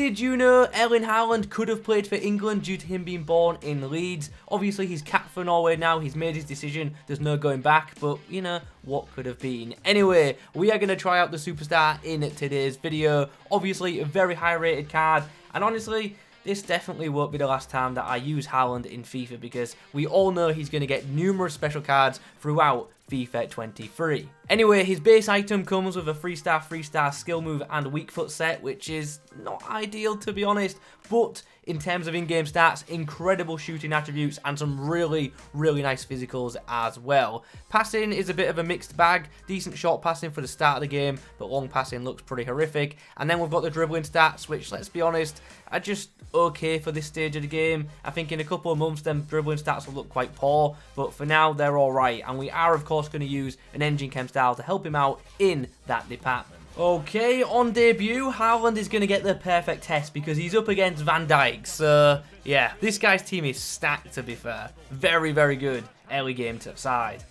Did you know Erling Haaland could have played for England due to him being born in Leeds? Obviously, he's capped for Norway now. He's made his decision. There's no going back. But, you know, what could have been? Anyway, we are going to try out the superstar in today's video. Obviously, a very high-rated card. And honestly, this definitely won't be the last time that I use Haaland in FIFA because we all know he's going to get numerous special cards throughout FIFA 23. Anyway, his base item comes with a 3-star skill move and weak foot set, which is not ideal to be honest, but in terms of in-game stats, incredible shooting attributes and some really nice physicals as well. Passing is a bit of a mixed bag, decent short passing for the start of the game, but long passing looks pretty horrific. And then we've got the dribbling stats, which, let's be honest, are just okay for this stage of the game. I think in a couple of months, them dribbling stats will look quite poor, but for now, they're alright. And we are, of course, going to use an engine chem style to help him out in that department. Okay, on debut, Haaland is going to get the perfect test because he's up against Van Dijk. So, yeah, this guy's team is stacked, to be fair. Very good early game to side.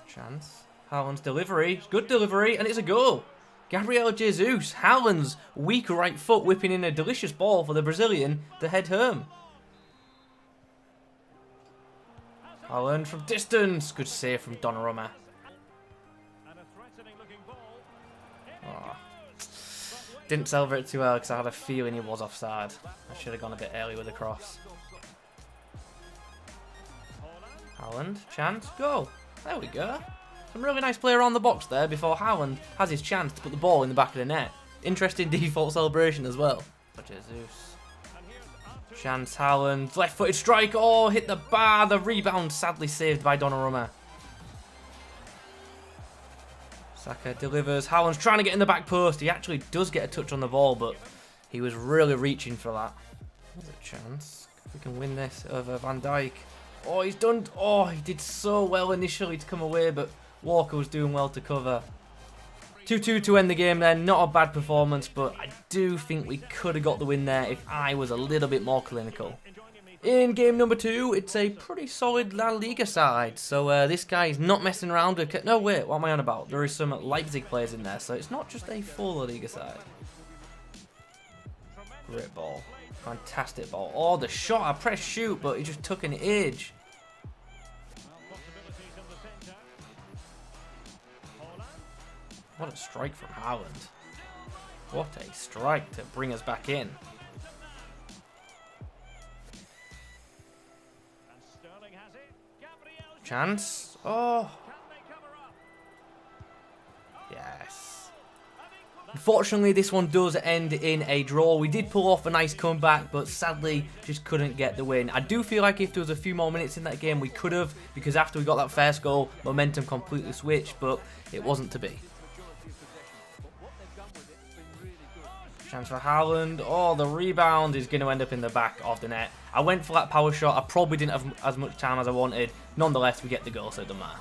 Chance. Haaland's delivery. Good delivery, and it's a goal. Gabriel Jesus. Haaland's weak right foot whipping in a delicious ball for the Brazilian to head home. Haaland from distance. Good save from Donnarumma. Oh. Didn't celebrate it too well because I had a feeling he was offside. I should have gone a bit early with the cross. Haaland, chance, goal. There we go. Some really nice play around the box there before Haaland has his chance to put the ball in the back of the net. Interesting default celebration as well. Jesus. Chance, Haaland, left-footed strike. Oh, hit the bar. The rebound sadly saved by Donnarumma. Saka delivers. Haaland's trying to get in the back post. He actually does get a touch on the ball, but he was really reaching for that. There's a chance. If we can win this over Van Dijk. Oh, he's done. Oh, he did so well initially to come away, but Walker was doing well to cover. 2-2 to end the game then. Not a bad performance, but I do think we could have got the win there if I was a little bit more clinical. In game number 2, it's a pretty solid La Liga side. So this guy is not messing around with... No, wait, what am I on about? There is some Leipzig players in there, so it's not just a full La Liga side. Great ball. Fantastic ball. Oh, the shot. I pressed shoot, but it just took an age. What a strike from Haaland. What a strike to bring us back in. Chance. Oh. Yes. Unfortunately, this one does end in a draw. We did pull off a nice comeback, but sadly, just couldn't get the win. I do feel like if there was a few more minutes in that game, we could have, because after we got that first goal, momentum completely switched, but it wasn't to be. Chance for Haaland. Oh, the rebound is going to end up in the back of the net. I went for that power shot. I probably didn't have as much time as I wanted. Nonetheless, we get the goal, so it doesn't matter.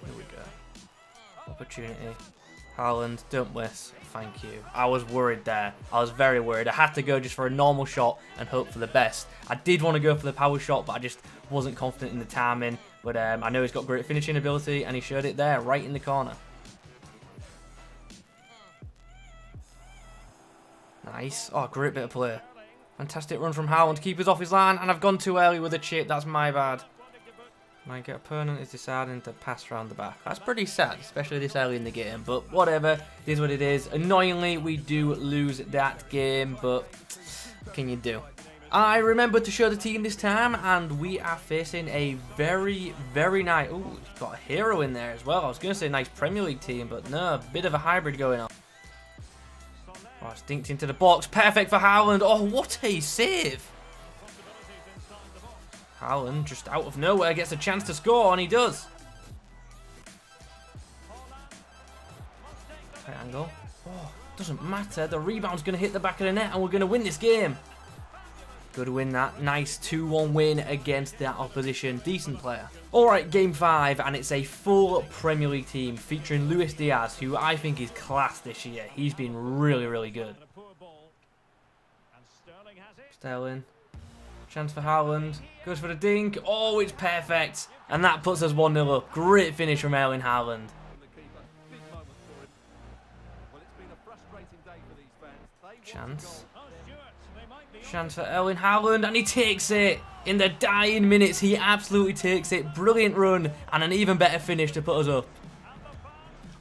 Here we go. Opportunity. Haaland, don't miss. Thank you. I was worried there. I was very worried. I had to go just for a normal shot and hope for the best. I did want to go for the power shot, but I just wasn't confident in the timing. But I know he's got great finishing ability, and he showed it there, right in the corner. Nice. Oh, great bit of play. Fantastic run from Haaland. Keeper's off his line, and I've gone too early with a chip. That's my bad. My opponent is deciding to pass around the back. That's pretty sad, especially this early in the game. But whatever. It is what it is. Annoyingly, we do lose that game, but what can you do? I remembered to show the team this time, and we are facing a very nice... Ooh, got a hero in there as well. I was going to say nice Premier League team, but no, a bit of a hybrid going on. Oh, it's dinked into the box. Perfect for Haaland. Oh, what a save. Haaland, just out of nowhere, gets a chance to score, and he does. Right angle. Oh, doesn't matter. The rebound's going to hit the back of the net, and we're going to win this game. Good win that. Nice 2-1 win against that opposition. Decent player. Alright, game 5, and it's a full Premier League team featuring Luis Diaz, who I think is class this year. He's been really good. Sterling. Chance for Haaland. Goes for the dink. Oh, it's perfect. And that puts us 1-0 up. Great finish from Erling Haaland. Chance. Chance for Erling Haaland, and he takes it. In the dying minutes, he absolutely takes it. Brilliant run, and an even better finish to put us up.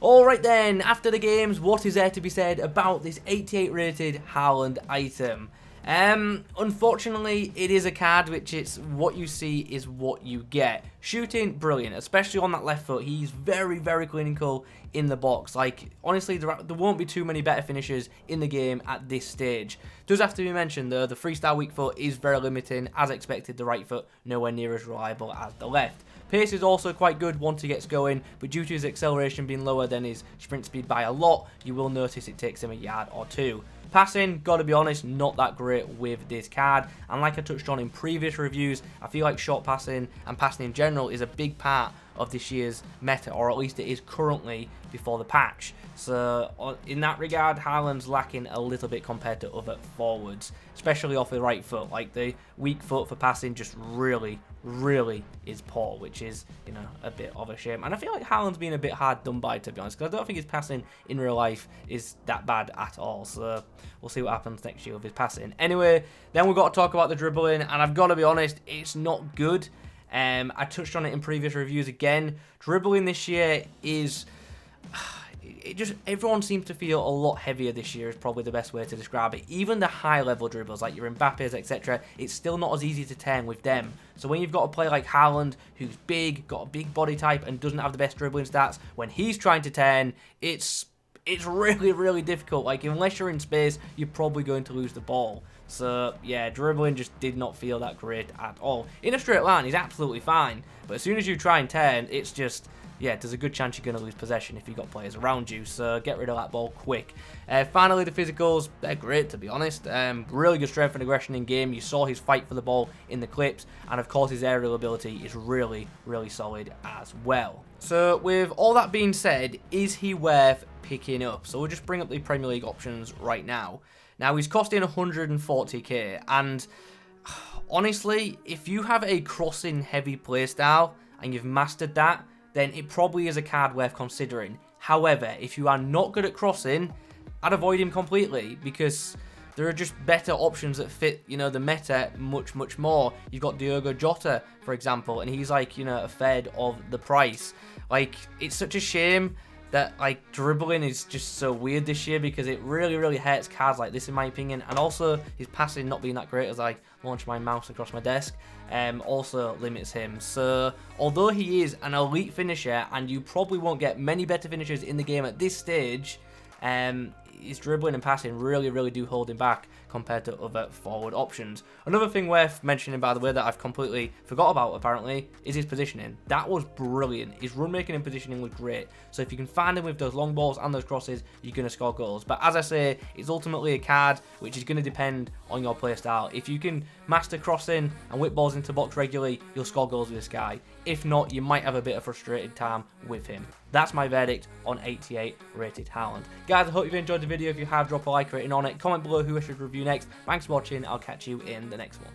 Alright then, after the games, what is there to be said about this 88 rated Haaland item? Unfortunately, it is a card which it's what you see is what you get. Shooting, brilliant, especially on that left foot. He's very, very clinical in the box. Like, honestly, there won't be too many better finishers in the game at this stage. Does have to be mentioned, though, the freestyle weak foot is very limiting. As expected, the right foot nowhere near as reliable as the left. Pace is also quite good once he gets going, but due to his acceleration being lower than his sprint speed by a lot, you will notice it takes him a yard or two. Passing, gotta be honest, not that great with this card, and like I touched on in previous reviews, I feel like short passing and passing in general is a big part of this year's meta, or at least it is currently before the patch. So in that regard, Haaland's lacking a little bit compared to other forwards, especially off the right foot. Like, the weak foot for passing just really is poor, which is, you know, a bit of a shame. And I feel like Haaland's been a bit hard done by, to be honest, because I don't think his passing in real life is that bad at all. So we'll see what happens next year with his passing. Anyway, then we've got to talk about the dribbling, and I've got to be honest, it's not good. I touched on it in previous reviews again. Dribbling this year is... everyone seems to feel a lot heavier this year is probably the best way to describe it. Even the high level dribbles like your Mbappe's, etc., it's still not as easy to turn with them. So when you've got a player like Haaland, who's big, got a big body type and doesn't have the best dribbling stats, when he's trying to turn, it's really difficult. Like, unless you're in space, you're probably going to lose the ball. So yeah, dribbling just did not feel that great at all. In a straight line, he's absolutely fine, but as soon as you try and turn, it's just... yeah, there's a good chance you're going to lose possession if you've got players around you, so get rid of that ball quick. Finally, the physicals, they're great, to be honest. Really good strength and aggression in game. You saw his fight for the ball in the clips, and of course his aerial ability is really solid as well. So with all that being said, is he worth picking up? So we'll just bring up the Premier League options right now. Now, he's costing 140k, and honestly, if you have a crossing heavy playstyle and you've mastered that, then it probably is a card worth considering. However, if you are not good at crossing, I'd avoid him completely, because there are just better options that fit, you know, the meta much more. You've got Diogo Jota, for example, and he's like, you know, a third of the price. Like, it's such a shame that, like, dribbling is just so weird this year, because it really hurts cards like this, in my opinion. And also, his passing not being that great as I launch my mouse across my desk also limits him. So although he is an elite finisher, and you probably won't get many better finishers in the game at this stage, his dribbling and passing really do hold him back compared to other forward options. Another thing worth mentioning, by the way, that I've completely forgot about apparently, is his positioning. That was brilliant. His run making and positioning was great. So if you can find him with those long balls and those crosses, you're going to score goals. But as I say, it's ultimately a card which is going to depend on your playstyle. If you can master crossing and whip balls into box regularly, you'll score goals with this guy. If not, you might have a bit of frustrated time with him. That's my verdict on 88 rated Haaland. Guys, I hope you've enjoyed the video. If you have, drop a like rating on it. Comment below who I should review next. Thanks for watching. I'll catch you in the next one.